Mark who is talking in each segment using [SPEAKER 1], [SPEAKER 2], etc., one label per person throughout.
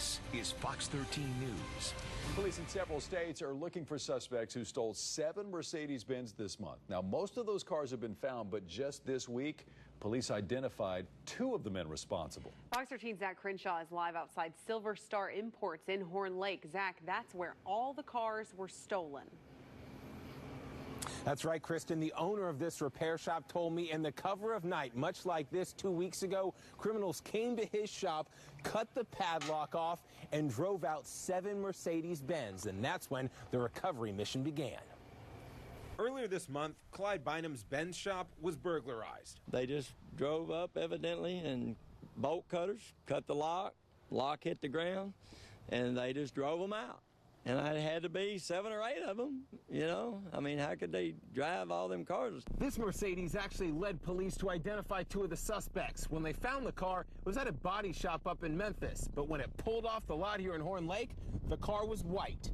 [SPEAKER 1] This is Fox 13 News.
[SPEAKER 2] Police in several states are looking for suspects who stole 7 Mercedes Benz this month. Now, most of those cars have been found, but just this week, police identified 2 of the men responsible.
[SPEAKER 3] Fox 13's Zach Crenshaw is live outside Silver Star Imports in Horn Lake. Zach, that's where all the cars were stolen.
[SPEAKER 4] That's right, Kristen. The owner of this repair shop told me in the cover of night, much like this 2 weeks ago, criminals came to his shop, cut the padlock off, and drove out 7 Mercedes Benz. And that's when the recovery mission began.
[SPEAKER 5] Earlier this month, Clyde Bynum's Benz shop was burglarized.
[SPEAKER 6] They just drove up, evidently, and bolt cutters cut the lock hit the ground, and they just drove them out. And it had to be 7 or 8 of them, you know. I mean, how could they drive all them cars?
[SPEAKER 4] This Mercedes actually led police to identify 2 of the suspects. When they found the car, it was at a body shop up in Memphis. But when it pulled off the lot here in Horn Lake, the car was white.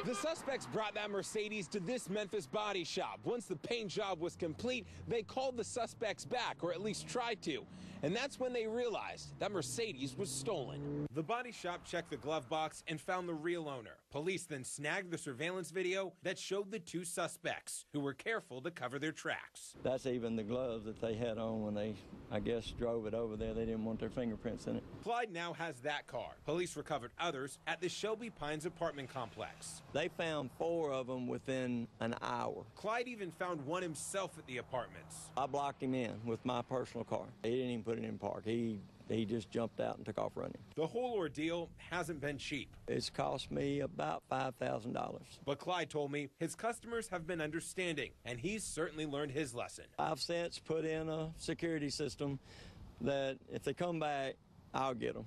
[SPEAKER 4] The suspects brought that Mercedes to this Memphis body shop. Once the paint job was complete, they called the suspects back, or at least tried to. And that's when they realized that Mercedes was stolen.
[SPEAKER 5] The body shop checked the glove box and found the real owner. Police then snagged the surveillance video that showed the 2 suspects, who were careful to cover their tracks.
[SPEAKER 6] That's even the gloves that they had on when they, I guess, drove it over there. They didn't want their fingerprints in it.
[SPEAKER 5] Clyde now has that car. Police recovered others at the Shelby Pines apartment complex.
[SPEAKER 6] They found 4 of them within an hour.
[SPEAKER 5] Clyde even found one himself at the apartments.
[SPEAKER 6] I blocked him in with my personal car. He didn't even put it in park. He just jumped out and took off running.
[SPEAKER 5] The whole ordeal hasn't been cheap.
[SPEAKER 6] It's cost me about $5,000.
[SPEAKER 5] But Clyde told me his customers have been understanding, and he's certainly learned his lesson.
[SPEAKER 6] I've since put in a security system that if they come back, I'll get them.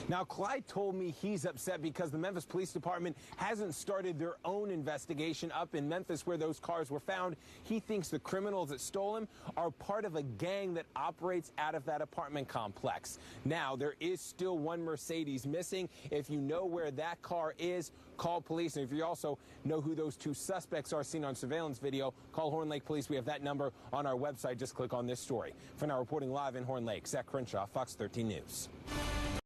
[SPEAKER 4] Now, Clyde told me he's upset because the Memphis Police Department hasn't started their own investigation up in Memphis where those cars were found. He thinks the criminals that stole them are part of a gang that operates out of that apartment complex. Now, there is still 1 Mercedes missing. If you know where that car is, call police. And if you also know who those 2 suspects are seen on surveillance video, call Horn Lake Police. We have that number on our website. Just click on this story. For now, reporting live in Horn Lake, Zach Crenshaw, Fox 13 News.